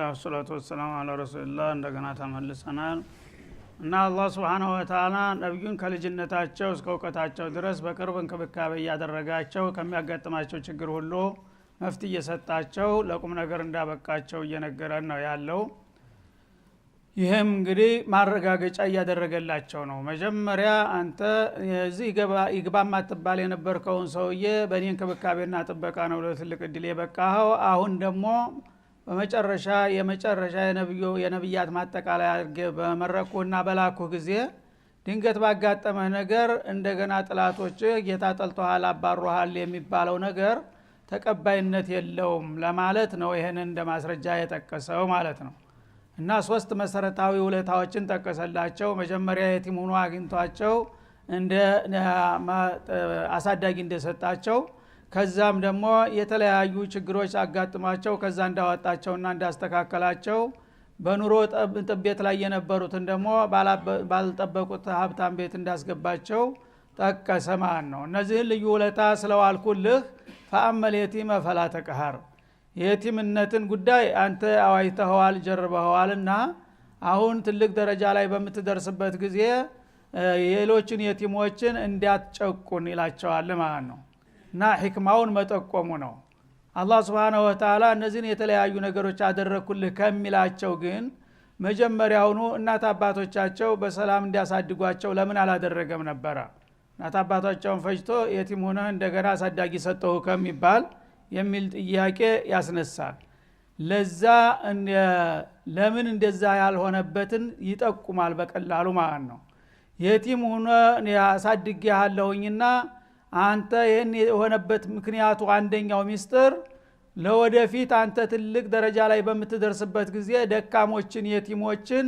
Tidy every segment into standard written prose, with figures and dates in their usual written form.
ቢስሚላህ ወሰላቱ ወሰላሙ ዐላ ረሱሊላህ እንደገና ተመልሰናል እና አላህ Subhanahu Wa Ta'ala ነብዩን ከልጅነታቸው እስከ ዕውቀታቸው ድረስ በቅርብ እንክብካቤ ያደረጋቸው ከሚያጋጥማቸው ችግር ሁሉ መፍትሄ የሰጣቸው ለቁም ነገር እንዳበቃቸው እየነገረን ነው ያለው። ይሄም እንግዲህ ማረጋገጫ ያደረገላቸው ነው። መጀመሪያ አንተ እዚህ ይግባማ ተባለ የነበርከውን ሰውዬ በእኔ እንክብካቤና ጥበቃ ነው ለትልቅ እድል የበቃኸው። አሁን ደግሞ በመጨረሻ የነብያት ማጠቃለያ አድርገ በመረቁና በላኩ ጊዜ ድንገት ባጋጠመህ ነገር እንደገና ጥላቶች ጌታ ጠልቶሃል አባሮሃል የሚባለው ነገር ተቀባይነት የለውም ለማለት ነው። ይሄን እንደ ማስረጃ የጠቀሰው ማለት ነው። እና ሶስት መሰረታዊ ውለታዎችን ጠቀሰላቸው። መጀመሪያ የቲም ሆኖ አግኝቷቸው እንደ አሳዳጊ እንደሰጣቸው፣ ከዛም ደግሞ የተለያዩ ችግሮች አጋጥሟቸው ከዛ እንዳወጣቸውና እንዳስተካከላቸው፣ በኑሮ ጥቤት ላይ የነበሩትን ደግሞ ባልጠበቁት ሀብታም ቤት እንዳስገባቸው ጠቀሰ ማለት ነው። እነዚህን ልዩ ውለታ ስለዋልኩልህ ፈአመል የቲመ ፈላ ተቀሃር፣ የቲምነትን ጉዳይ አንተ አዋይተኸዋል ጀርበኸዋልና አሁን ትልቅ ደረጃ ላይ በምትደርስበት ጊዜ የሌሎችን የቲሞችን እንዲያትጨቁን ይላቸዋል ማለት ነው። እና ህክማውን መጠቆሙ ነው። አላህ Subhanahu Wa Ta'ala እነዚህን የተለያዩ ነገሮች አደረኩልህ ከሚላቸው ግን መጀመሪያውኑ እናት አባቶቻቸው በሰላም እንዲያሳድጓቸው ለምን አላደረገም ነበር? እናት አባቶቻቸውን ፈጅቶ የቲም ሆነ እንደገና አሳዳጊ ሰጠው ከሚባል የሚል ጥያቄ ያስነሳል። ለዛ ለምን እንደዛ ያልሆነበትን ይጠቁማል በቀላሉ ማለት ነው። የቲም ሆነ ያሳድግያለሁኝና አንተ ይሄን የሆነበት ምክንያቱ አንደኛው ሚስጥር ለወደፊት አንተ ትልቅ ደረጃ ላይ በምትደርስበት ጊዜ ደካሞችን የቲሞችን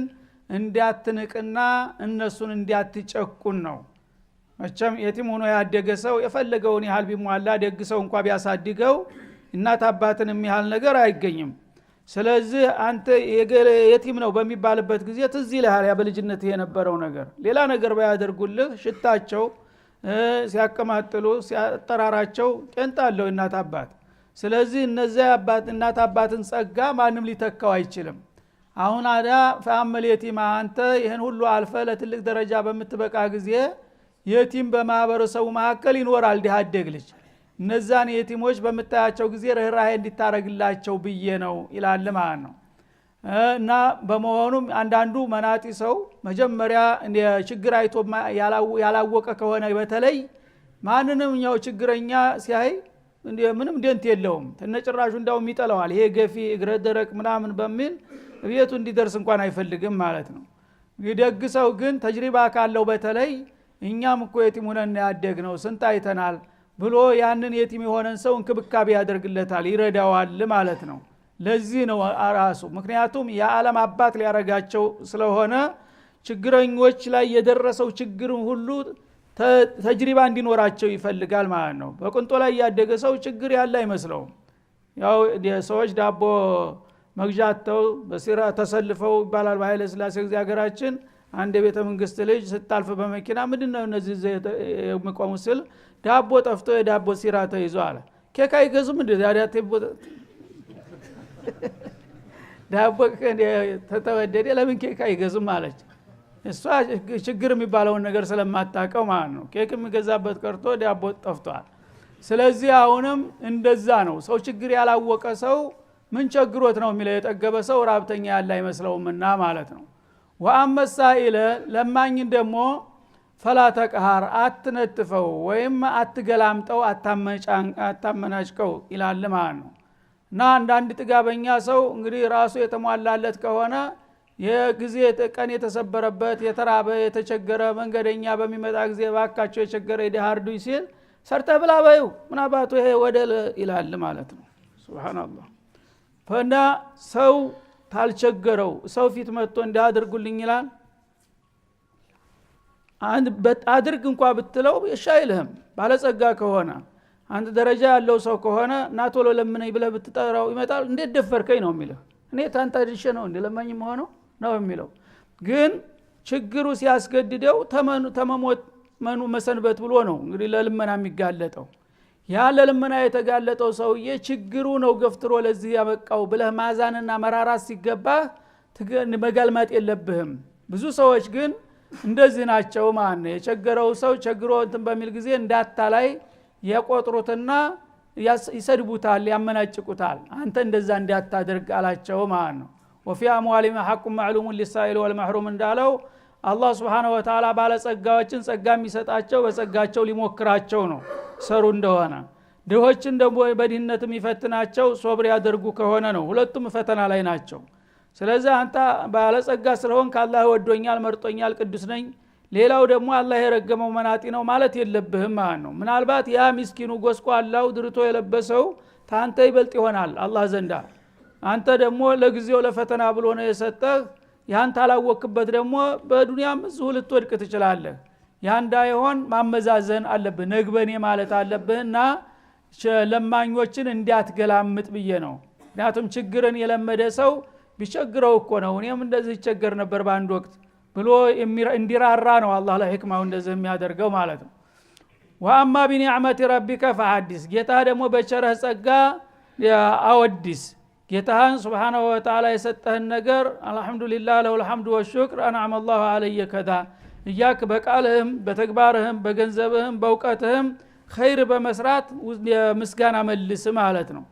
እንዲያትንቅና እነሱን እንዲያትጨቁን ነው። መቼም የቲም ሆኖ ያደገ ሰው የፈለገውን ያህል ቢሟላ ደግ ሰው እንኳን ቢያሳድገው እናት አባትን የሚያህል ነገር አይገኝም። ስለዚህ አንተ የቲም ነው በሚባልበት ጊዜ ትዝ ይልሃል ያ በልጅነት የነበረው ነገር። ሌላ ነገር ባያደርጉልህ ሽታቸው ሲያቀማጥሉ ሲያጠራራቸው ጤንጣለው እናት አባት። ስለዚህ እነዚያ እናት አባትን ጸጋ ማንም ሊተካው አይችልም። አሁን አዳ ፈአመል የቲማ አንተ ይሄን ሁሉ አልፈ ለትልቅ ደረጃ በምትበቃ ጊዜ የቲም በማህበረሰቡ መካከል ይኖራል ዲሃደግ ልጅ። እነዛን የቲሞች በመታያቸው ጊዜ ርህራሄ እንዲታረግላቸው ብዬ ነው ይላል ማለት ነው። እና በመሆኑም አንዳንዱ መናጢ ሰው መጀመሪያ ችግር አይቶ ያላወቀ ከሆነ በተለይ ማንንም ያው ችግረኛ ሲያይ ምንም ደንት የለውም ተነጭራሹ እንዳው ይጠላዋል። ይሄ ገፊ እግረ ደረቅ ምናምን በሚል ቤቱ እንዲደርስ እንኳን አይፈልግም ማለት ነው። ይደግ ሰው ግን ተጅሪባ ካለው በተለይ እኛም እኮ የቲም ሆነን ያደግነው ስንት አይተናል ብሎ ያንን የቲም የሆነን ሰው እንክብካቤ ያደርግለታል ይረዳዋል ማለት ነው። ለዚህ ነው አራሱ ምክንያቱም የዓለም አባት ሊያረጋቸው ስለሆነ ችግረኞች ላይ የደረሰው ችግር ሁሉ ተጅሪባ እንዲኖራቸው ይፈልጋል ማለት ነው። በቁንጦ ላይ ያደገ ሰው ችግር ያለ አይመስለውም። ያው ሰዎች ዳቦ መግዣተው በሲራ ተሰልፈው ይባላል በኃይለ ሥላሴ ጊዜ ሀገራችን አንድ የቤተ መንግስት ልጅ ስታልፍ በመኪና ምንድነው እነዚህ የሚቆሙ ስል ዳቦ ጠፍቶ የዳቦ ሲራ ተይዞ አለ። ኬክ አይገዙም እንዴ ዛሬት ዳቦ ተተወደደ ለምን ኬክ አይገዙም አለች። እሷ ችግር የሚባለውን ነገር ስለማታውቀው ማለት ነው። ኬክ የሚገዛበት ቀርቶ ዳቦ ጠፍቷል። ስለዚህ አሁንም እንደዛ ነው። ሰው ችግር ያላወቀ ሰው ምን ቸግሮት ነው የሚለው የጠገበ ሰው ራብተኛ ያለ አይመስለውምና ማለት ነው። ወአመሳኢለ ለማኝ ደግሞ ፈላ ተቀሃር አትነጥፈው ወይም አትገላምጠው አታመናጭቀው ይላል ማለት ነው። እና አንዳንድ ጥጋበኛ ሰው እንግዲህ ራሱ የተሟላለት ከሆነ የጊዜ ቀን የተሰበረበት የተራበ የተቸገረ መንገደኛ በሚመጣ ጊዜ ባካቸው የቸገረ ይደሃርዱ ሲል ሰርተ ብላ በዩ ምናባቱ ይሄ ወደል ይላል ማለት ነው። ሱብሃንአላህ። ፈና ሰው ታልቸገረው ሰው ፊት መጥቶ እንዳድርጉልኝ ይላል። አንድ በአድርግ እንኳን ብትለው ይሻይልህም ባለጸጋ ከሆነ አንድ ደረጃ ያለው ሰው ከሆነ ናቶሎ ለምነኝ ብለህ ብትጠራው ይመጣል። እንዴት ደፈርከኝ ነው የሚለው። እኔ ታንታ ድርሼ ነው እንደለማኝ መሆኑ ነው የሚለው። ግን ችግሩ ሲያስገድደው ተመሞት መኑ መሰንበት ብሎ ነው እንግዲህ ለልመና የሚጋለጠው። ያለ ለምና የተጋለጠው ሰውዬ ችግሩ ነው ገፍትሮ ለዚህ ያበቃው ብለህ ማዛንና መራራት ሲገባ መጋልማጥ የለብህም። ብዙ ሰዎች ግን እንደዚህ ናቸው ማለት ነው። የቸገረው ሰው ቸግሮ እንትን በሚል ጊዜ እንዳታላይ ያቆጥሩትና ይሰድቡታል፣ ያመናጭቁታል። አንተ እንደዛ እንዳታደርግ አላቸው ማለት ነው። وفي اموالهم حق معلوم للسائل والمحروم እንዳለው አላህ Subhanahu Wa Ta'ala ባለጸጋዎችን ጸጋ የሚሰጣቸው በጸጋቸው ሊሞክራቸው ነው ሰሩ እንደሆነ። ድሆችን ደግሞ በድህነትም ይፈትናቸው ሶብር ያደርጉ ከሆነ ነው። ሁለቱም ፈተና ላይ ናቸው። ስለዚህ አንተ ባለጸጋ ስለሆንክ አላህ ወዶኛል፣ መርጦኛል፣ ቅዱስ ነኝ፣ ሌላው ደግሞ አላህ የረገመው መናጢ ነው ማለት የለብህም ማለት ነው። ምናልባት ያ ምስኪኑ ጎስቋላው ድርቶ የለበሰው ታንተ ይበልጥ ይሆናል አላህ ዘንዳ። አንተ ደግሞ ለጊዜው ለፈተና ብሎ ነው የሰጠህ። ያን ታላወክበት ደግሞ በዱንያም እዚሁ ልትወድቅ ትችላለህ። ያን እንዳይሆን ማመዛዘን አለብህ፣ ነግበኔ ማለት አለብህና ለማኞችን እንዲያትገላምጥ ብዬ ነው። ምክንያቱም ችግርን የለመደ ሰው ቢቸግረው እኮ ነው እኔም እንደዚህ ይቸገር ነበር በአንድ ወቅት ብሎ እንዲራራ ነው አላህ ለህክማው እንደዚህ የሚያደርገው ማለት ነው። ወአማ ቢኒዕመቲ ረቢከ ፈሐዲስ፣ ጌታ ደግሞ በቸረህ ጸጋ አወዲስ። ጌታህን Subhanahu Wa Ta'ala የሰጠህን ነገር አልহামዱሊላህ ለሁል ሐምዱ ወሽክር አንዓመ አላሁ ዐለየ ከዛ እያክ በቃልህም በተግባርህም በገንዘብህም በእውቀትህም ኸይር በመስራት ምስጋና መልስ ማለት ነው።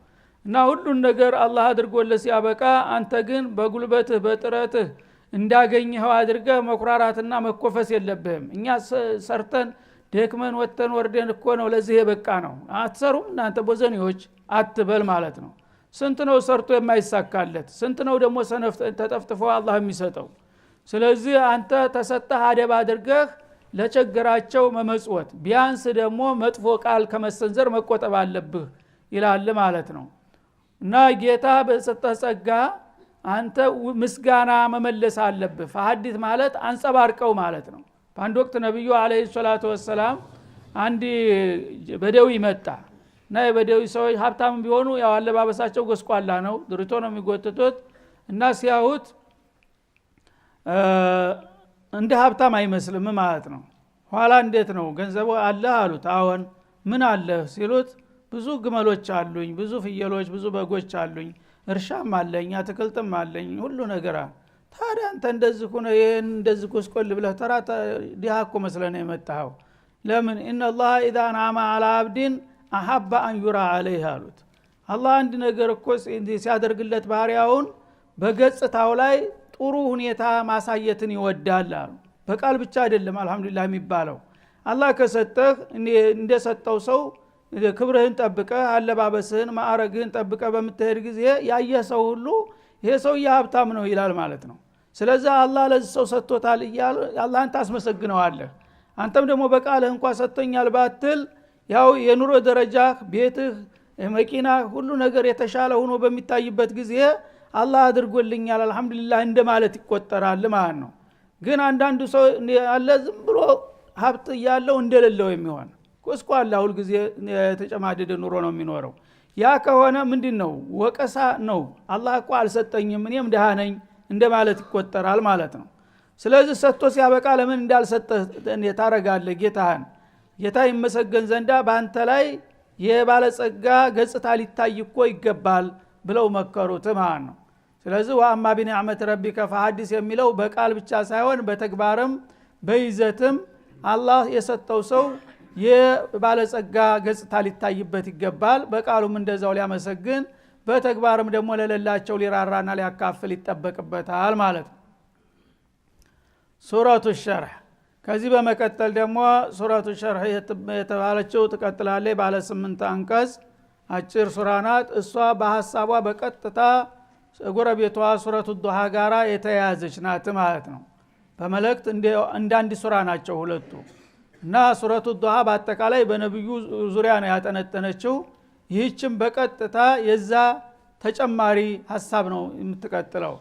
እና ሁሉን ነገር አላህ አድርጎልህ ሲያበቃ አንተ ግን በጉልበትህ በጥረትህ እንዳገኘኸው አድርገህ መኩራራትና መኮፈስ የለብህም። እኛ ሰርተን ደክመን ወጥተን ወርደን እኮ ነው ለዚህ የበቃ ነው አትሰሩም እናንተ ቦዘኔዎች አትበል ማለት ነው። ስንት ነው ሰርቶ የማይሳካለት? ስንት ነው ደግሞ ሰነፍ ተጠፍጥፎ አላህ የሚሰጠው? ስለዚህ አንተ ተሰጠህ አደብ አድርገህ ለቸገራቸው መመጽወት፣ ቢያንስ ደግሞ መጥፎ ቃል ከመሰንዘር መቆጠብ አለብህ ይላል ማለት ነው። እና ጌታ በሰጠህ ጸጋ አንተ ምስጋና መመለስ አለብህ። ፈሐዲስ ማለት አንጸባርቀው ማለት ነው። በአንድ ወቅት ነብዩ አለይሂ ሰላቱ ወሰለም አንድ በደዊ መጣ እና የበደዊ ሰዎች ሀብታም ቢሆኑ ያው አለባበሳቸው ጎስቋላ ነው፣ ድርቶ ነው የሚጎትቱት እና ሲያዩት እንደ ሀብታም አይመስልም ማለት ነው። ኋላ እንዴት ነው ገንዘቡ አለ አሉት። አዎን ምን አለ ሲሉት ብዙ ግመሎች አሉኝ፣ ብዙ ፍየሎች፣ ብዙ በጎች አሉኝ፣ እርሻም አለኝ፣ አትክልትም አለኝ፣ ሁሉ ነገር። ታዲያ አንተ እንደዚህ ሆነ ይሄን እንደዚህ ጎስቆል ብለህ ተራ ዲሃ እኮ መስለህ ነው የመጣኸው። ለምን ኢነላህ ኢዛ አንዓመ ዐላ አብዲን አሐበ አን ዩራ ዐለይሂ አሉት። አላህ አንድ ነገር እኮ ሲያደርግለት ባሪያውን በገጽታው ላይ ጥሩ ሁኔታ ማሳየትን ይወዳል አሉ። በቃል ብቻ አይደለም አልহামዱሊላህ የሚባለው። አላህ ከሰጠህ እንደሰጠው ሰው ክብርህን ጠብቀህ አለባበስህን ማዕረግህን ጠብቀህ በመተሄድ ጊዜ ያየህ ሰው ሁሉ ይሄ ሰው ሀብታም ነው ይላል ማለት ነው። ስለዚህ አላህ ለዚህ ሰው ሰጥቶታል እያለ አላህን ታስመሰግነዋለህ። አንተም ደግሞ በቃልህ እንኳን ሰጥቶኛል ባትል ያው የኑሮ ደረጃ ቤትህ መኪና ሁሉ ነገር የተሻለ ሆኖ በሚታይበት ጊዜ አላህ አድርጎልኛል አልহামዱሊላህ እንደማለት ይቆጠራል ማለት ነው። ግን አንዳንዱ ሰው አለ ዝም ብሎ ሀብት ያለው እንደሌለው የሚሆን ቆስቋላ ሁሉ ጊዜ የተጨማደደ ኑሮ ነው የሚኖረው። ያ ከሆነ ምንድነው ወቀሳ ነው። አላህ እኮ አልሰጠኝም እኔም ደሃ ነኝ እንደማለት ይቆጠራል ማለት ነው። ስለዚህ ሰጥቶ ሲያበቃ ለምን እንዳልሰጠህ ታረጋለህ ጌታህን? ጌታ ይመሰገን ዘንዳ በአንተ ላይ የባለጸጋ ገጽታ ሊታይ እኮ ይገባል ብለው መከሩት ማለት ነው። ስለዚህ ወአማ ቢኒዕመቲ ረቢከ ፈሐዲስ የሚለው በቃል ብቻ ሳይሆን በተግባርም በይዘትም አላህ የሰጠው ሰው የባለጸጋ ገጽታ ሊታይበት ይገባል። በቃሉም እንደዛው ሊያመሰግን በተግባርም ደግሞ ለሌላቸው ሊራራና ሊያካፍል ይጠበቅበታል ማለት ነው። ሱረቱ ሸርህ ከዚህ በመቀጠል ደግሞ ሱረቱ ሸርህ የተባለችው ትቀጥላለች። ባለ 8 አንቀጽ አጭር ሱራ ናት። እሷ በሐሳቧ በቀጥታ ጎረቤቷ ሱረቱ ዱሃ ጋራ የተያያዘች ናት ማለት ነው። በመልእክት እንደ አንድ ሱራ ናቸው ሁለቱ። እና ሱረቱ ዱሃ በአጠቃላይ በነብዩ ዙሪያ ነው ያጠነጠነችው። ይህችም በቀጥታ የዛ ተጨማሪ ሐሳብ ነው የምትቀጥለው።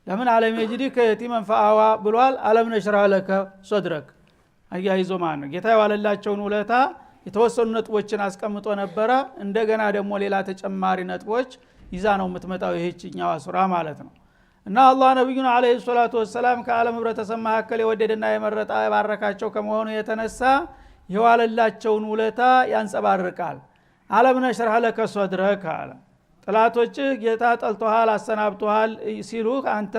ለምን ዓለም የጅዲከ የቲመን ፈአዋ ብሏል። ዓለም ነሽራ ለከ ሶድረክ አያይዞ ማለት ነው። ጌታ የዋለላቸውን ውለታ የተወሰኑ ነጥቦችን አስቀምጦ ነበረ። እንደገና ደግሞ ሌላ ተጨማሪ ነጥቦች ይዛ ነው የምትመጣው ይህችኛዋ ሱራ ማለት ነው። እና አላህ ነብዩን አለይሂ ሰላቱ ወሰለም ከዓለም ህብረተሰብ መካከል የወደደና የመረጠ ባረካቸው ከመሆኑ የተነሳ የዋለላቸውን ውለታ ያንጸባርቃል። አለም ነሽረህ ለከ ሶድረክ አለ ጥላቶችህ ጌታ ጠልቶሃል አሰናብቶሃል ሲሉህ አንተ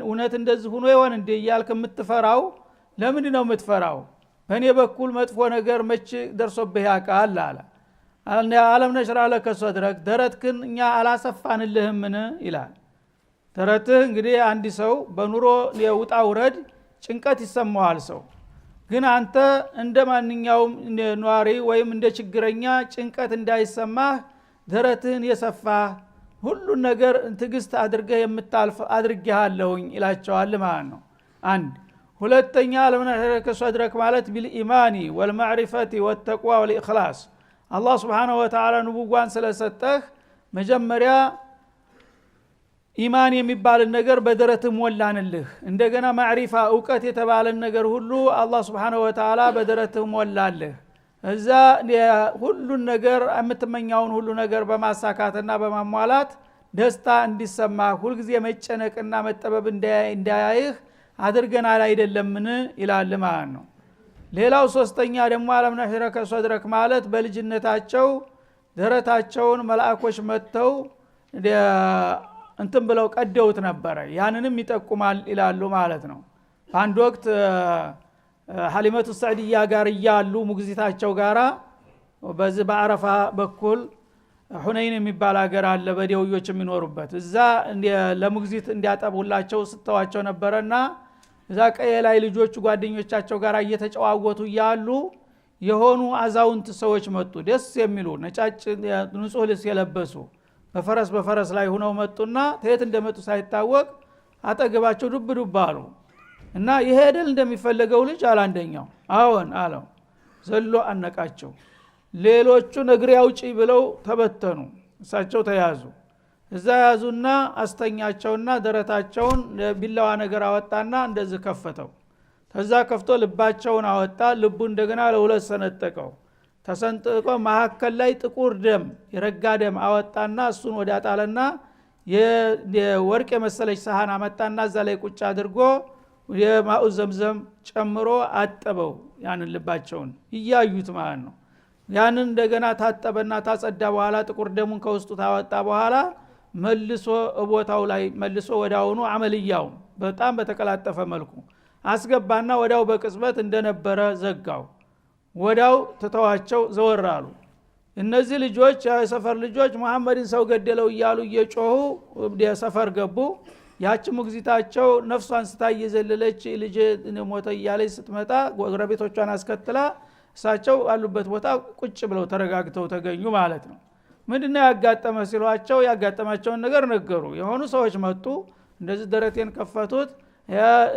እውነት እንደዚህ ሆኖ ይሆን እንዴ እያልክ የምትፈራው ለምንድን ነው የምትፈራው በእኔ በኩል መጥፎ ነገር መች ደርሶብህ ያውቃል አለ አለም ነሽረህ ለከ ሶድረክ ደረትክን እኛ አላሰፋንልህምን ይላል ደረትህ እንግዲህ አንድ ሰው በኑሮ የውጣ ውረድ ጭንቀት ይሰማዋል ሰው ግን አንተ እንደማንኛውም ኗሪ ወይም እንደ ችግረኛ ጭንቀት እንዳይሰማህ ደረትህን የሰፋህ ሁሉን ነገር ትግስት አድርገህ የምታልፍ አድርጌሃለሁኝ ይላቸዋል ማለት ነው አንድ ሁለተኛ አለም ነሽረህ ለከ ሶድረክ ማለት ቢልኢማኒ ወልማዕሪፈቲ ወተቅዋ ወልኢኽላስ አላህ Subhanahu Wa Ta'ala ንቡዋን ስለሰጠህ መጀመሪያ ኢማን የሚባል ነገር በደረትህ ሞላንልህ እንደገና ማዕሪፋ ዕውቀት የተባለ ነገር ሁሉ አላህ Subhanahu Wa Ta'ala በደረትህ ሞላልህ እዛ ሁሉን ነገር የምትመኛውን ሁሉ ነገር በማሳካትና በማሟላት ደስታ እንዲሰማ ሁሉ ጊዜ መጨነቅና መጠበብ እንዳያይህ አድርገናል አይደለምን ይላል ማለት ነው ሌላው ሶስተኛ ደግሞ አለም ነሽረህ ለከ ሶድረክ ማለት በልጅነታቸው ደረታቸውን መላእኮች መተው እንትን ብለው ቀደውት ነበር ያንንም ይጠቁማል ይላሉ ማለት ነው አንድ ወቅት ሐሊመቱ ሰዕዲያ ጋር ያሉ ሙግዚታቸው ጋራ በዚህ በአረፋ በኩል ሁነይን የሚባል ሀገር አለ በደውዮች የሚኖሩበት እዛ ለሙግዚት እንዲያጠቡላቸው ስተዋቸው ነበርና እዛ ቀየ ላይ ልጆቹ ጓደኞቻቸው ጋር እየተጨዋወቱ ያሉ የሆኑ አዛውንት ሰዎች መጡ ደስ የሚሉ ነጫጭ ንጹህ ልብስ የለበሱ በፈረስ ላይ ሆነው መጡና ተየት እንደመጡ ሳይታወቅ አጠገባቸው ዱብ ዱብ አሉ እና ይሄ አይደል እንደሚፈልገው ልጅ አላንደኛው አዎን አለው ዘሎ አነቃቸው ሌሎቹ ነግሪ ያውጪ ብለው ተበተኑ እሳቸው ተያዙ እዛ ያዙና አስተኛቸውና ደረታቸውን ቢላዋ ነገር አወጣና እንደዚህ ከፈተው ተዛ ከፍቶ ልባቸውን አወጣ ልቡ እንደገና ለሁለት ሰነጠቀው ተሰንጥቆ መሐከል ላይ ጥቁር ደም የረጋ ደም አወጣና እሱን ወዳጣለና የወርቅ የመሰለች ሳህን አመጣና እዛ ላይ ቁጭ አድርጎ የማኡ ዘምዘም ጨምሮ አጠበው ያንን ልባቸውን ይያዩት ማለት ነው ያንን እንደገና ታጠበና ታጸዳ በኋላ ጥቁር ደሙን ከውስጡ ታወጣ በኋላ መልሶ ቦታው ላይ መልሶ ወዳውኑ አመልያው በጣም በተቀላጠፈ መልኩ አስገባና ወዳው በቅጽበት እንደነበረ ዘጋው ወዳው ተተዋቸው ዘወራሉ እነዚህ ልጆች የሰፈር ልጆች መሐመድን ሰው ገደለው እያሉ እየጮሁ ሰፈር ገቡ ያቺ ሙግዚታቸው ነፍሷን ስታየዘለለች ልጅ ሞተ እያለች ስትመጣ ጎረቤቶቿን አስከትላ እሳቸው አሉበት ቦታ ቁጭ ብለው ተረጋግተው ተገኙ ማለት ነው ምንድነው ያጋጠመ ሲሏቸው ያጋጠማቸውን ነገር ነገሩ የሆኑ ሰዎች መጡ እንደዚህ ደረቴን ከፈቱት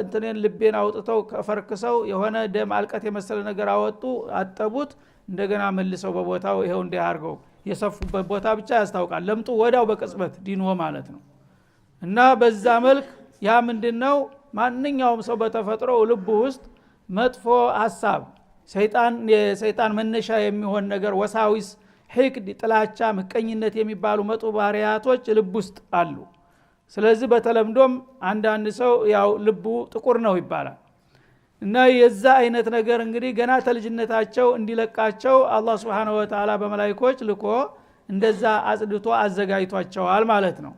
እንትኔን ልቤን አውጥተው ከፈርክሰው የሆነ ደም አልቀት የመሰለ ነገር አወጡ አጠቡት እንደገና መልሰው በቦታው ይሄው እንዲያርገው የሰፉበት ቦታ ብቻ ያስታውቃል ለምጡ ወዳው በቅጽበት ዲኖ ማለት ነው እና በዛ መልክ ያ ምንድነው ማንኛውም ሰው በተፈጥሮ ልቡ ውስጥ መጥፎ ሐሳብ ሰይጣን መነሻ የሚሆን ነገር ወሳዊስ ህቅድ ጥላቻ ምቀኝነት የሚባሉ መጥፎ ባህሪያቶች ልብ ውስጥ አሉ ስለዚህ በተለምዶም አንዳንድ ሰው ያው ልቡ ጥቁር ነው ይባላል እና የዛ አይነት ነገር እንግዲህ ገና ተልጅነታቸው እንዲለቃቸው አላህ Subhanahu Wa Ta'ala በመላእክቶች ልኮ እንደዛ አጽድቶ አዘጋጅቷቸዋል ማለት ነው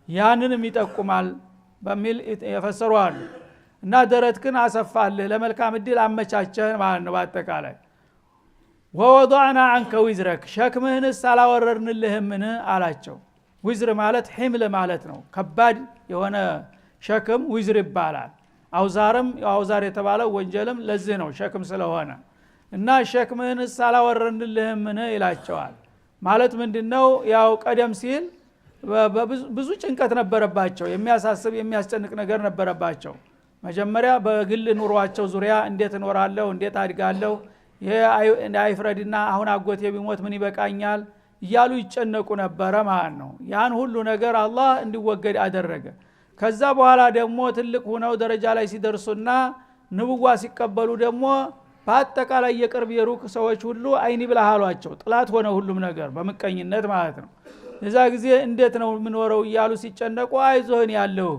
ያንንም ይጠቁማል በሚል የፈሰሩዋል እና ደረትክን አሰፋልህ ለመልካም እድል አመቻቸህ ማለት ነው በአጠቃላይ ወወضعنا عنك وزرك ሸክምህንስ አላወረድንልህምን አላቸው ወዝር ማለት ሒምል ማለት ነው ከባድ የሆነ ሸክም ወዝር ይባላል አውዛርም አውዛር የተባለው ወንጀልም ለዚህ ነው ሸክም ስለሆነ እና ሸክምህንስ አላወረድንልህምን ይላቸዋል ማለት ምንድነው ያው ቀደም ሲል ብዙ ጭንቀት ነበረባቸው የሚያሳስብ የሚያስጨንቅ ነገር ነበረባቸው መጀመሪያ በግል ኑሯቸው ዙሪያ እንዴት እኖራለሁ እንዴት አድጋለሁ አይፍረድና አሁን አጎቴ ቢሞት ምን ይበቃኛል እያሉ ይጨነቁ ነበር ማለት ነው ያን ሁሉ ነገር አላህ እንዲወገድ አደረገ ከዛ በኋላ ደግሞ ትልቅ ሆነው ደረጃ ላይ ሲደርሱና ንብዋ ሲቀበሉ ደግሞ በአጠቃላይ የቅርብ የሩቅ ሰዎች ሁሉ አይኒ ብለሃሏቸው ጥላት ሆነ ሁሉም ነገር በመቀኝነት ማለት ነው እዛ ጊዜ እንዴት ነው ምንወረው እያሉ ሲጨነቁ አይዞህን ያለው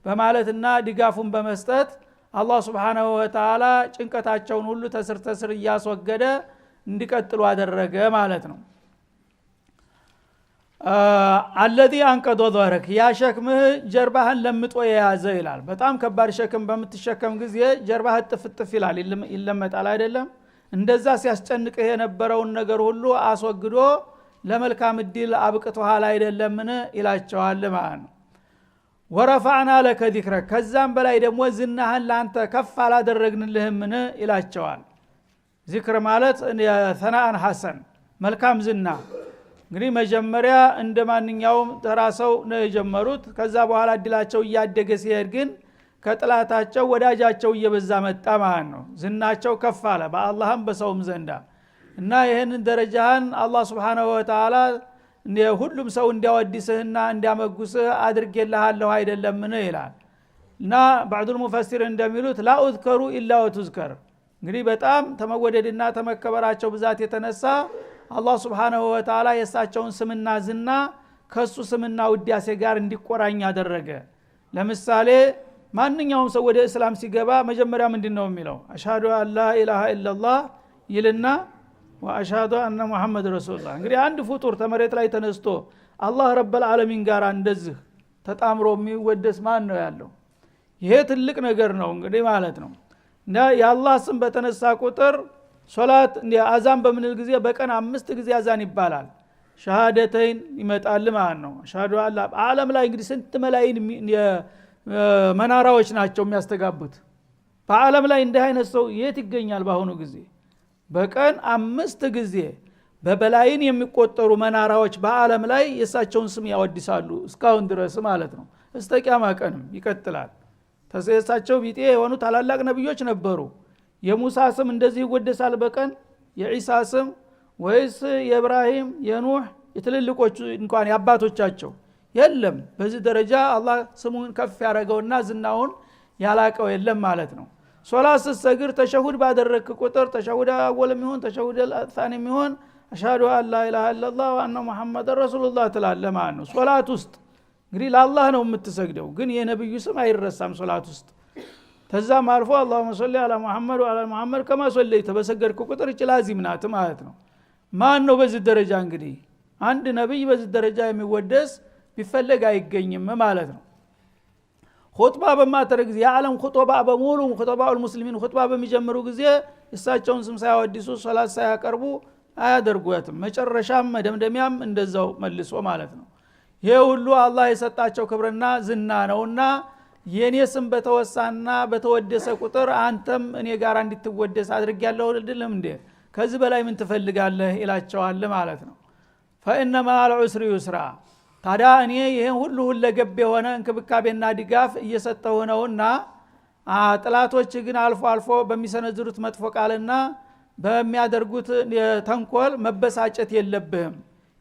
በማለትና ድጋፉን በመስጠት አላህ Subhanahu Wa Ta'ala ጭንቀታቸውን ሁሉ ተስር እያስወገደ እንዲቀጥሉ አደረገ ማለት ነው አለዚ አንቀዶ ظهرك ያ ሸክምህ ጀርባህን ለምጦ የያዘ ይላል። በጣም ከባድ ሸክም በምትሸከም ጊዜ ጀርባህ ጥፍጥፍ ይላል ይለመጣል አይደለም። እንደዛ ሲያስጨንቅህ የነበረውን ነገር ሁሉ አስወግዶ ለመልካም እድል አብቅቶሃል አይደለምን ይላቸዋል ማለት ነው። ወረፈዕና ለከ ዚክረክ ከዛም በላይ ደግሞ ዝናህን ላንተ ከፍ አላደረግንልህምን ይላቸዋል። ዚክር ማለት ሰናአን ሐሰን መልካም ዝና። እንግዲህ መጀመሪያ እንደማንኛውም ተራሰው ነው የጀመሩት። ከዛ በኋላ እድላቸው እያደገ ሲሄድ ግን ከጥላታቸው ወዳጃቸው እየበዛ መጣ ማለት ነው። ዝናቸው ከፍ አለ በአላህም በሰውም ዘንዳ እና ይህንን ደረጃህን አላህ Subhanahu Wa Ta'ala ሁሉም ሰው እንዲያወድስህና እንዲያመጉስህ አድርጌልሃለሁ አይደለምን ይላል። እና ባዕዱል ሙፈሲር እንደሚሉት ላ ኡዝከሩ ኢላ ወቱዝከር እንግዲህ በጣም ተመወደድና ተመከበራቸው ብዛት የተነሳ አላህ Subhanahu Wa Ta'ala የሳቸውን ስምና ዝና ከሱ ስምና ውዳሴ ጋር እንዲቆራኝ ያደረገ። ለምሳሌ ማንኛውም ሰው ወደ እስላም ሲገባ መጀመሪያ ምንድነው የሚለው? አሽሃዱ አላ ኢላሃ ኢላላህ ይልና ወአሽሃዱ አነ ሙሐመድ ረሱሉላህ። እንግዲህ አንድ ፍጡር ተመሬት ላይ ተነስቶ አላህ ረብል ዓለሚን ጋር እንደዚህ ተጣምሮ የሚወደስ ማን ነው ያለው? ይሄ ትልቅ ነገር ነው እንግዲህ ማለት ነው። እና የአላህ ስም በተነሳ ቁጥር ሶላት አዛን በምንል ጊዜ በቀን 5 ጊዜ አዛን ይባላል። ሸሃደተይን ይመጣል ማለት ነው። አሽሃዱ አላ ዓለም ላይ እንግዲህ ስንት መላእክት መናራዎች ናቸው የሚያስተጋቡት። በዓለም ላይ እንዲህ አይነት ሰው የት ይገኛል? በአሁኑ ጊዜ በቀን 5 ጊዜ በበላይን የሚቆጠሩ መናራዎች በዓለም ላይ የሳቸውን ስም ያወድሳሉ እስካሁን ድረስ ማለት ነው። እስከ ቂያማ ቀንም ይቀጥላል። ተሰየሳቸው ቢጤ የሆኑ ታላላቅ ነብዮች ነበሩ። የሙሳ ስም እንደዚህ ይወደሳል በቀን የኢሳ ስም ወይስ የኢብራሂም የኑህ የትልልቆቹ እንኳን ያባቶቻቸው የለም። በዚህ ደረጃ አላህ ስሙን ከፍ ያረገውና ዝናውን ያላቀው የለም ማለት ነው። ሶላት ስትሰግድ ተሸሁድ ባደረክ ቁጥር ተሸሁድ አወልም ይሁን ተሸሁድ አልታኒም ይሁን አሽሃዱ አላ ኢላሃ ኢላላህ ወአነ ሙሐመድ ረሱሉላህ ትላለህ ማለት ነው። ሶላት ውስጥ እንግዲህ ለአላህ ነው የምትሰግደው፣ ግን የነብዩ ስም አይረሳም ሶላት ውስጥ። ተዛም አልፎ አላሁመ ሶሊ አላ ሙሐመድ ወአላ ሙሐመድ ከማ ሶለይተ በሰገድክ ቁጥር ላዚም ናት ማለት ነው። ማን ነው በዚህ ደረጃ እንግዲህ አንድ ነብይ በዚህ ደረጃ የሚወደስ ቢፈለግ አይገኝም ማለት ነው። ኹጥባ በማተረግ ጊዜ የዓለም ኹጥባ በሙሉ ኹጥባኡል ሙስሊሚን ኹጥባ በሚጀምሩ ጊዜ እሳቸውን ስም ሳያወድሱ ሶላት ሳያቀርቡ አያደርጉትም። መጨረሻም መደምደሚያም እንደዛው መልሶ ማለት ነው። ይሄ ሁሉ አላህ የሰጣቸው ክብርና ዝና ነውና የኔ ስም በተወሳና በተወደሰ ቁጥር አንተም እኔ ጋር እንድትወደስ አድርጌያለሁ አይደለም እንዴ? ከዚህ በላይ ምን ትፈልጋለህ ይላቸዋል ማለት ነው። ፈኢነማ አልዑስሪ ዩስራ ታዲያ እኔ ይሄን ሁሉ ለገብ የሆነ እንክብካቤና ድጋፍ እየሰጠው ነውና ጥላቶች ግን አልፎ አልፎ በሚሰነዝሩት መጥፎ ቃልና በሚያደርጉት ተንኮል መበሳጨት የለብህም።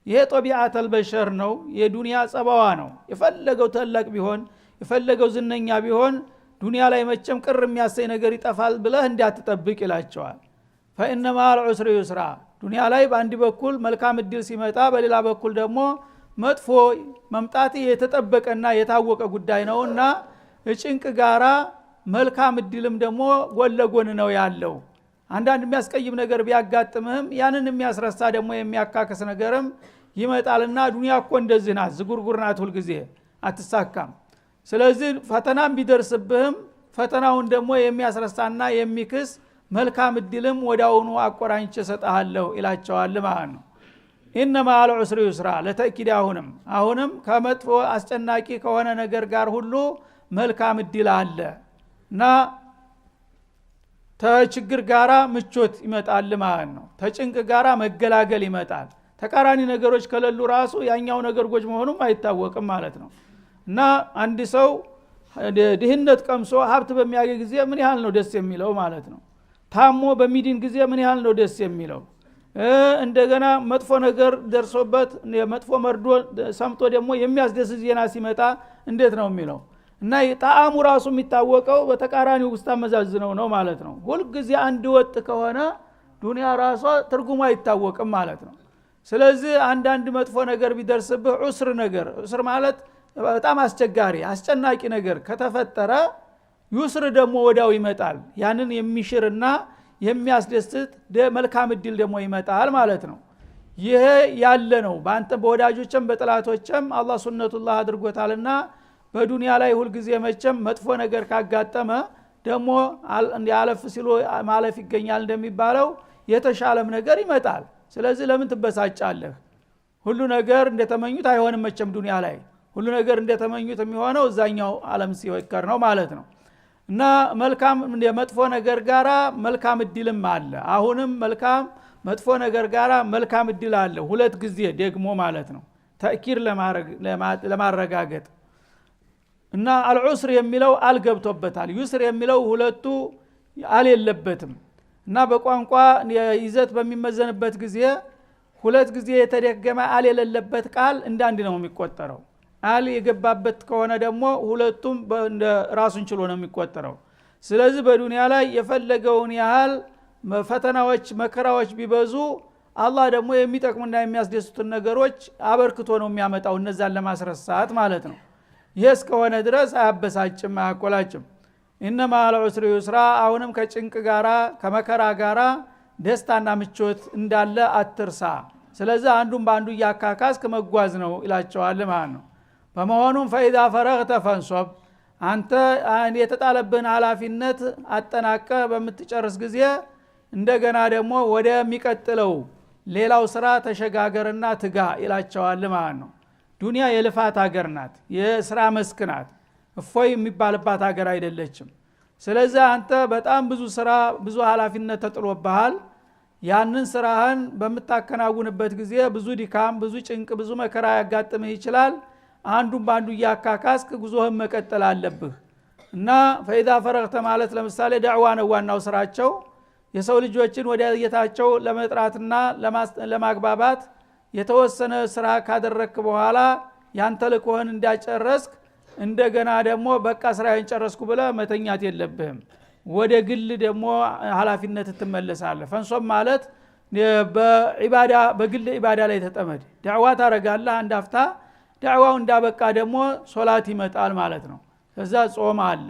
ይሄ ጦቢዓተል በሸር ነው፣ የዱንያ ጸባዋ ነው። የፈለገው ተላቅ ቢሆን የፈለገው ዝነኛ ቢሆን ዱንያ ላይ መቼም ቅር የሚያሰኝ ነገር ይጠፋል ብለህ እንዳትጠብቅ ይላቸዋል። ፈኢነማ አልዑስሪ ዩስራ ዱንያ ላይ በአንድ በኩል መልካም እድል ሲመጣ በሌላ በኩል ደግሞ መጥፎ መምጣት የተጠበቀና የታወቀ ጉዳይ ነውና ጭንቅ ጋራ መልካም እድልም ደግሞ ጎን ለጎን ነው ያለው። አንዳንድ የሚያስቀይም ነገር ቢያጋጥምህም ያንን የሚያስረሳ ደግሞ የሚያካክስ ነገርም ይመጣልና ዱንያ እኮ እንደዚህ ናት፣ ዝጉርጉር ናት፣ ሁሉ ጊዜ አትሳካም። ስለዚህ ፈተናም ቢደርስብህም ፈተናውን ደግሞ የሚያስረሳና የሚክስ መልካም እድልም ወዳውኑ አቆራኝቼ ሰጣለሁ ይላቸዋል ማለት ነው። ኢነማ አልዑስሪ ዩስራ ለተእኪድ አሁንም ከመጥፎ አስጨናቂ ከሆነ ነገር ጋር ሁሉ መልካም እድል አለ እና ተችግር ጋራ ምቾት ይመጣል ማለት ነው። ተጭንቅ ጋራ መገላገል ይመጣል። ተቃራኒ ነገሮች ከሌሉ ራሱ ያኛው ነገር ጎጅ መሆኑም አይታወቅም ማለት ነው። እና አንድ ሰው ድህነት ቀምሶ ሀብት በሚያገኝ ጊዜ ምን ያህል ነው ደስ የሚለው ማለት ነው። ታሞ በሚድን ጊዜ ምን ያህል ነው ደስ የሚለው። እንደገና መጥፎ ነገር ደርሶበት መጥፎ መርዶ ሰምቶ ደግሞ የሚያስደስት ዜና ሲመጣ እንዴት ነው የሚለው። እና ጣዕሙ ራሱ የሚታወቀው በተቃራኒው ውስጥ አመዛዝነው ነው ማለት ነው። ሁሉ ጊዜ አንድ ወጥ ከሆነ ዱንያ ራሷ ትርጉሙ አይታወቅም ማለት ነው። ስለዚህ አንዳንድ መጥፎ ነገር ቢደርስብህ ዑስር ነገር ዑስር ማለት በጣም አስቸጋሪ አስጨናቂ ነገር ከተፈጠረ ዩስር ደግሞ ወዳው ይመጣል። ያንን የሚሽርና የሚያስደስት መልካም እድል ደግሞ ይመጣል ማለት ነው። ይሄ ያለ ነው በአንተ በወዳጆችም በጥላቶችም አላህ ሱነቱላህ አድርጎታልና በዱንያ ላይ ሁሉ ጊዜ መቼም መጥፎ ነገር ካጋጠመ ደግሞ ያለፍ ሲሉ ማለፍ ይገኛል እንደሚባለው የተሻለም ነገር ይመጣል ስለዚህ ለምን ትበሳጫለህ ሁሉ ነገር እንደተመኙት አይሆንም መቼም ዱንያ ላይ ሁሉ ነገር እንደተመኙት የሚሆነው እዛኛው ዓለም ሲወከር ነው ማለት ነው እና መልካም መጥፎ ነገር ጋራ መልካም እድልም አለ አሁንም መልካም መጥፎ ነገር ጋራ መልካም እድል አለ ሁለት ጊዜ ደግሞ ማለት ነው ተእኪር ለማረጋገጥ እና አልዑስር የሚለው አልገብቶበታል ዩስር የሚለው ሁለቱ አልየለበትም እና በቋንቋ ይዘት በሚመዘንበት ጊዜ ሁለት ጊዜ የተደገመ አልየለለበት ቃል እንዳንድ ነው የሚቆጠረው አል የገባበት ከሆነ ደግሞ ሁለቱም ራሱን ችሎ ነው የሚቆጠረው ስለዚህ በዱንያ ላይ የፈለገውን ያህል ፈተናዎች መከራዎች ቢበዙ አላህ ደግሞ የሚጠቅሙና የሚያስደስቱን ነገሮች አበርክቶ ነው የሚያመጣው እነዛን ለማስረሳት ማለት ነው ይሄ እስከሆነ ድረስ አያበሳጭም አያቆላጭም ኢነማ አልዑስሪ ዩስራ አሁንም ከጭንቅ ጋራ ከመከራ ጋራ ደስታና ምቾት እንዳለ አትርሳ ስለዚህ አንዱን በአንዱ ያካካስ ከመጓዝ ነው ይላቸዋል ማለት ነው በመሆኑም ፈኢዛ ፈረግተ ፈንሶብ አንተ የተጣለብን ኃላፊነት አጠናቀ በምትጨርስ ጊዜ እንደገና ደግሞ ወደ የሚቀጥለው ሌላው ስራ ተሸጋገርና ትጋ ይላቸዋል ማለት ነው ዱንያ የልፋት ሀገር ናት የስራ መስክ ናት እፎይ የሚባልባት ሀገር አይደለችም ስለዚህ አንተ በጣም ብዙ ስራ ብዙ ኃላፊነት ተጥሎብሃል ያንን ስራህን በመታከናውንበት ጊዜ ብዙ ድካም ብዙ ጭንቅ ብዙ መከራ ያጋጥምህ ይችላል አንዱን ባንዱ ያካካስክ ጉዞህን መቀጠል አለብህ እና ፈኢዛ ፈረግተ ማለት ለምሳሌ ዳዕዋ ነው ዋናው ስራቸው የሰው ልጆችን ወደ ጌታቸው ለመጥራትና ለማግባባት የተወሰነ ስራ ካደረክ በኋላ ያንተ ልኮህን እንዳጨረስክ እንደገና ደግሞ በቃ ስራዬን ጨረስኩ ብለ መተኛት የለብህም ወደ ግል ደግሞ ኃላፊነት ትመለሳለህ ፈንሶም ማለት በዒባዳ በግል ዒባዳ ላይ ተጠመድ ዳዕዋ ታረጋለህ አንድ አፍታ ዳዕዋው እንዳበቃ ደግሞ ሶላት ይመጣል ማለት ነው ከዛ ጾም አለ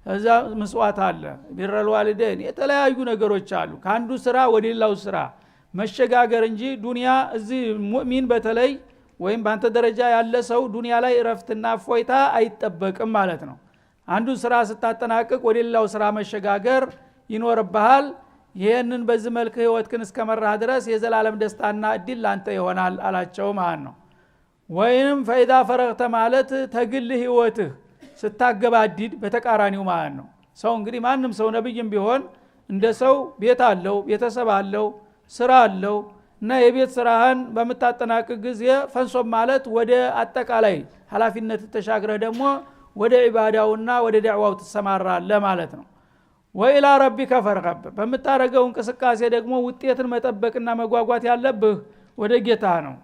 ከዛ መስዋዕት አለ ቢረል ዋሊደን የተለያዩ ነገሮች አሉ ካንዱ ስራ ወደ ሌላው ስራ መሸጋገር እንጂ ዱንያ እዚህ ሙእሚን በተለይ ወይም ባንተ ደረጃ ያለ ሰው ዱንያ ላይ ረፍትና ፎይታ አይጠበቅም ማለት ነው አንዱን ስራ ስታጠናቅቅ ወደ ሌላው ስራ መሸጋገር ይኖርብሃል ይሄንን በዚህ መልኩ ህይወትክን እስከመራህ ድረስ የዘላለም ደስታና እድል ላንተ ይሆናል አላቸው ማለት ነው ወይንም ፈኢዛ ፈረግተ ማለት ተግል ህይወትህ ስታገባዲድ በተቃራኒው ማለት ነው ሰው እንግዲህ ማንም ሰው ነብይም ቢሆን እንደ ሰው ቤት አለው ቤተሰብ አለው ስራ አለው እና የቤት ስራህን በመታጠናቀቅ ጊዜ ፈንሶም ማለት ወደ አጠቃላይ ኃላፊነት ተሻግረህ ደግሞ ወደ ዒባዳውና ወደ ዳዕዋው ተሰማራለህ ማለት ነው ወኢላ ረቢከ ፈርገብ በመታረገው እንቅስቃሴ ደግሞ ውጤትን መጠበቅና መጓጓት ያለብህ ወደ ጌታ ነው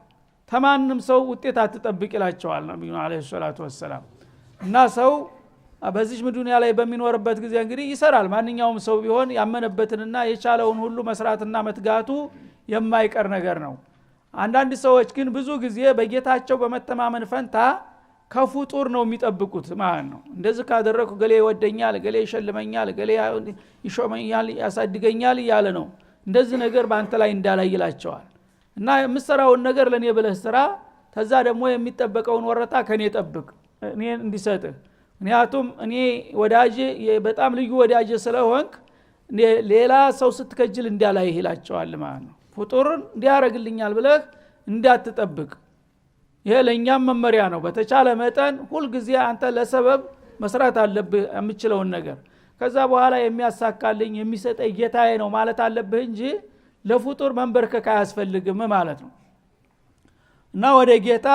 ተማንም ሰው ውጤት አትጠብቅ ይላቸዋል ነብዩ አለይሂ ሰላቱ ወሰለም እና ሰው በዚህ ዱንያ ላይ በሚኖርበት ጊዜ እንግዲህ ይሰራል ማንኛውም ሰው ቢሆን ያመነበትንና የቻለውን ሁሉ መስራትና መትጋቱ የማይቀር ነገር ነው አንዳንድ ሰዎች ግን ብዙ ጊዜ በጌታቸው በመተማመን ፈንታ ከፍጡር ነው የሚጠብቁት ማለት ነው እንደዚህ ካደረኩ ገሌ ይወደኛል ገሌ ይሸልመኛል ገሌ ይሾመኛል ያሳድገኛል እያለ ነው እንደዚህ ነገር በአንተ ላይ እንዳላይላቸዋል እና የምሰራውን ነገር ለኔ ብለህ ስራ ተዛ ደግሞ የሚጠበቀውን ወረታ ከኔ ጠብቅ እኔ እንዲሰጥህ ምክንያቱም እኔ ወዳጅ በጣም ልዩ ወዳጅ ስለሆንክ ሌላ ሰው ስትከጅል እንዳላይህ ይላቸዋል ማለት ነው ፍጡርን እንዲያረግልኛል ብለህ እንዳትጠብቅ ይሄ ለኛም መመሪያ ነው በተቻለ መጠን ሁሉ ጊዜ አንተ ለሰበብ መስራት አለብህ የምትችለውን ነገር ከዛ በኋላ የሚያሳካልኝ የሚሰጠኝ ጌታዬ ነው ማለት አለብህ እንጂ ለፍጡር መንበርከክ አያስፈልግም ማለት ነው እና ወደ ጌታ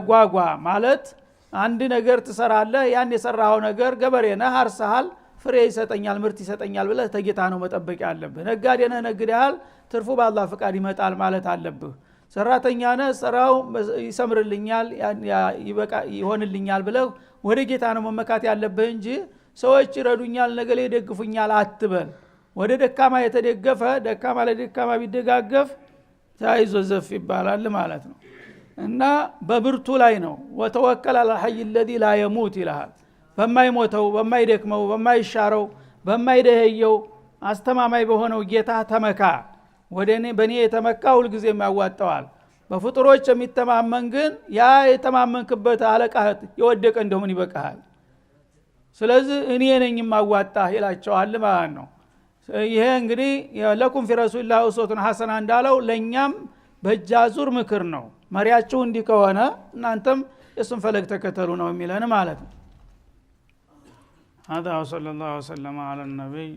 ጓጓ ማለት አንድ ነገር ትሰራለህ ያን የሰራው ነገር ገበሬ ነህ አርሰሃል ፍሬ ይሰጠኛል ምርት ይሰጠኛል ብለህ ተጌታ ነው መጠበቅ ያለብህ ነጋዴ ነህ ነግደሃል ትርፉ በአላህ ፍቃድ ይመጣል ማለት አለብህ ሰራተኛ ነህ ስራው ይሰምርልኛል ይበቃ ይሆንልኛል ብለህ ወደ ጌታ ነው መመካት ያለብህ እንጂ ሰዎች ይረዱኛል ነገሌ ይደግፉኛል አትበል ወደ ደካማ የተደገፈ ደካማ ለደካማ ቢደጋገፍ ታይዞ ዘፍ ይባላል ማለት ነው እና በብርቱ ላይ ነው ወተወከል على الحي الذي لا يموت ይላል በማይሞተው በማይደክመው በማይሻረው በማይደህየው አስተማማኝ በሆነው ጌታ ተመካ ወደኔ በኔ የተመካ ሁሉ ጊዜ ያዋጣዋል በፍጡሮች የሚተማመን ግን ያ የተማመንክበት አለቃህ የወደቀ እንደምን ይበቃል ስለዚህ እኔ ነኝ ማዋጣ ይላቸዋል ማለት ነው ይሄ እንግዲህ ለኩም في رسول الله اسوه حسنه እንዳለው ለኛም በእጃዙር ምክር ነው መሪያችሁ እንዲህ ከሆነ እናንተም እሱን ፈለግ ተከተሉ ነው የሚለን ማለት ነው هذا صلى الله وسلم على النبي